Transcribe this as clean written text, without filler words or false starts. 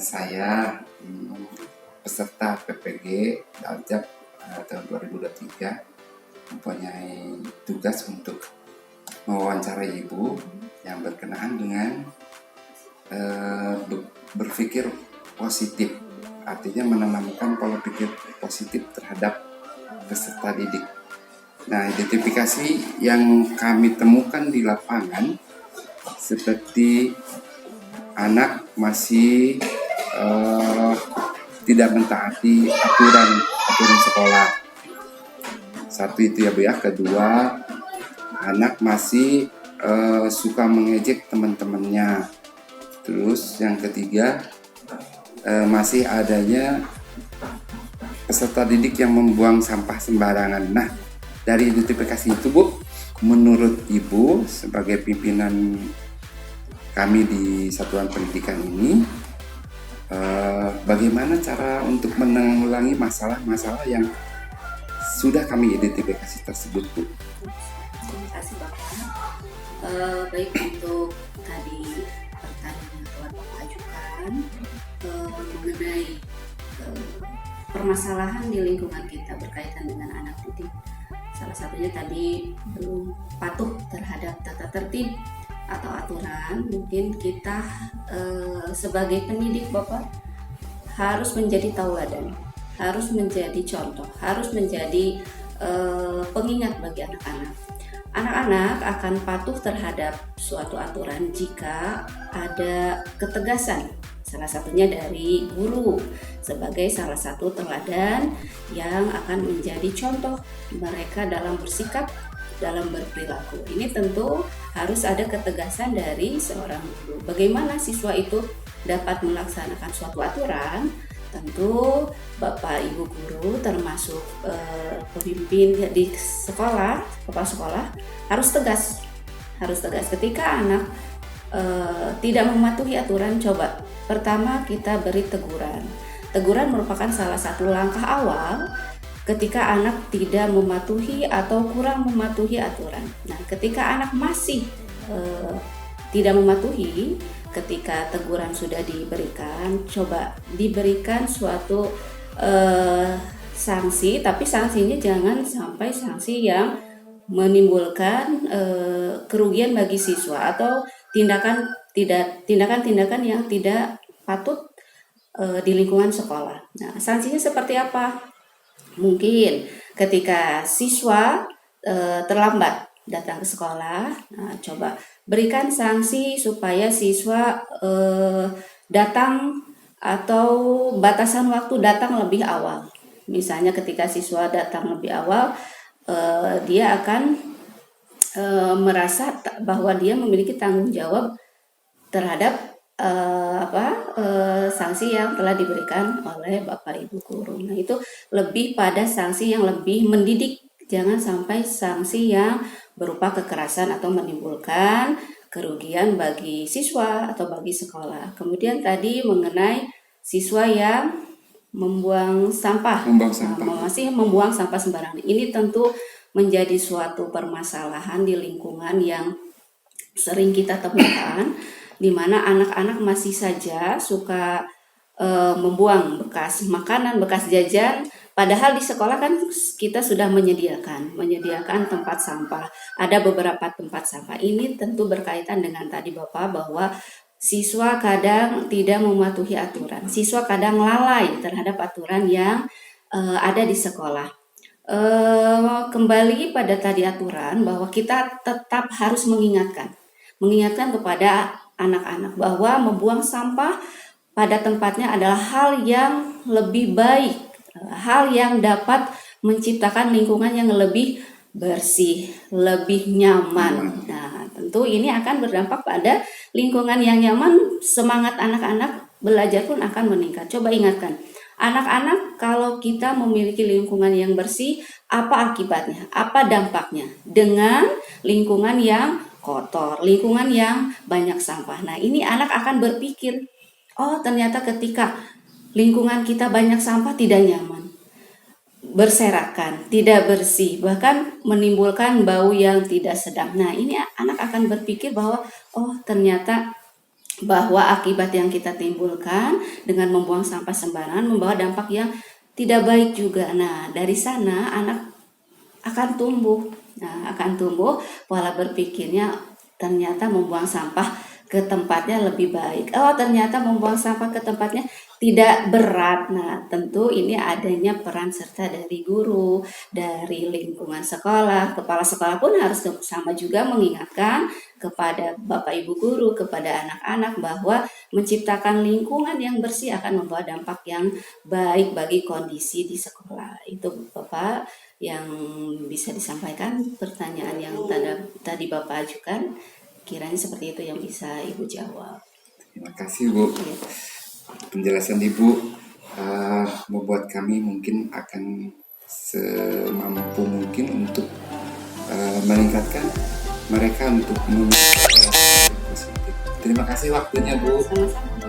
Saya peserta PPG Daljak tahun 2023 mempunyai tugas untuk mewawancarai ibu yang berkenaan dengan berpikir positif, artinya menanamkan pola pikir positif terhadap peserta didik. Nah, identifikasi yang kami temukan di lapangan seperti anak masih tidak mentaati aturan sekolah. Satu itu ya Bu ya. Kedua, anak masih suka mengejek teman-temannya. Terus yang ketiga, masih adanya peserta didik yang membuang sampah sembarangan. Nah, dari identifikasi itu Bu, menurut Ibu sebagai pimpinan kami di satuan pendidikan ini, bagaimana cara untuk menanggulangi masalah-masalah yang sudah kami identifikasi tersebut, Bu? Terima kasih Bapak. Baik, untuk tadi pertanyaan yang telah Bapak ajukan mengenai permasalahan di lingkungan kita berkaitan dengan anak didik. Salah satunya tadi belum patuh terhadap tata tertib atau aturan. Mungkin kita sebagai pendidik Bapak harus menjadi tauladan, harus menjadi contoh, harus menjadi pengingat bagi anak-anak. Anak-anak akan patuh terhadap suatu aturan jika ada ketegasan, salah satunya dari guru sebagai salah satu teladan yang akan menjadi contoh mereka dalam bersikap, dalam berperilaku. Ini tentu harus ada ketegasan dari seorang guru. Bagaimana siswa itu dapat melaksanakan suatu aturan? Tentu Bapak Ibu guru termasuk pemimpin di sekolah, kepala sekolah harus tegas. Ketika anak tidak mematuhi aturan, coba pertama kita beri teguran. Teguran merupakan salah satu langkah awal ketika anak tidak mematuhi atau kurang mematuhi aturan. Nah, ketika anak masih tidak mematuhi, ketika teguran sudah diberikan, coba diberikan suatu sanksi, tapi sanksinya jangan sampai sanksi yang menimbulkan kerugian bagi siswa atau tindakan-tindakan yang tidak patut di lingkungan sekolah. Nah, sanksinya seperti apa? Mungkin ketika siswa terlambat datang ke sekolah, nah, coba berikan sanksi supaya siswa datang atau batasan waktu datang lebih awal. Misalnya ketika siswa datang lebih awal, dia akan merasa bahwa dia memiliki tanggung jawab terhadap sanksi yang telah diberikan oleh Bapak Ibu guru. Nah, itu lebih pada sanksi yang lebih mendidik, jangan sampai sanksi yang berupa kekerasan atau menimbulkan kerugian bagi siswa atau bagi sekolah. Kemudian tadi mengenai siswa yang membuang sampah. Masih membuang sampah sembarangan. Ini tentu menjadi suatu permasalahan di lingkungan yang sering kita temukan, di mana anak-anak masih saja suka membuang bekas makanan, bekas jajan. Padahal di sekolah kan kita sudah menyediakan tempat sampah. Ada beberapa tempat sampah. Ini tentu berkaitan dengan tadi Bapak bahwa siswa kadang tidak mematuhi aturan. Siswa kadang lalai terhadap aturan yang ada di sekolah. Kembali pada tadi aturan bahwa kita tetap harus mengingatkan kepada anak-anak bahwa membuang sampah pada tempatnya adalah hal yang lebih baik, hal yang dapat menciptakan lingkungan yang lebih bersih, lebih nyaman. Nah, tentu ini akan berdampak pada lingkungan yang nyaman, semangat anak-anak belajar pun akan meningkat. Coba ingatkan, anak-anak kalau kita memiliki lingkungan yang bersih, apa akibatnya? Apa dampaknya? Dengan lingkungan yang kotor, lingkungan yang banyak sampah. Nah, ini anak akan berpikir, oh ternyata ketika lingkungan kita banyak sampah tidak nyaman, berserakan, tidak bersih, bahkan menimbulkan bau yang tidak sedap. Nah, ini anak akan berpikir bahwa oh ternyata bahwa akibat yang kita timbulkan dengan membuang sampah sembarangan membawa dampak yang tidak baik juga. Nah, dari sana anak akan tumbuh. Nah, akan tumbuh pola berpikirnya, ternyata membuang sampah ke tempatnya lebih baik. Oh, ternyata membuang sampah ke tempatnya tidak berat. Nah, tentu ini adanya peran serta dari guru, dari lingkungan sekolah. Kepala sekolah pun harus sama juga mengingatkan kepada Bapak Ibu guru, kepada anak-anak bahwa menciptakan lingkungan yang bersih akan membawa dampak yang baik bagi kondisi di sekolah. Itu Bapak yang bisa disampaikan. Pertanyaan yang tadi Bapak ajukan, kiranya seperti itu yang bisa Ibu jawab. Terima kasih Bu. Penjelasan Ibu membuat kami mungkin akan semampu mungkin untuk meningkatkan mereka untuk memiliki pola positif. Terima kasih waktunya Bu. Sama-sama.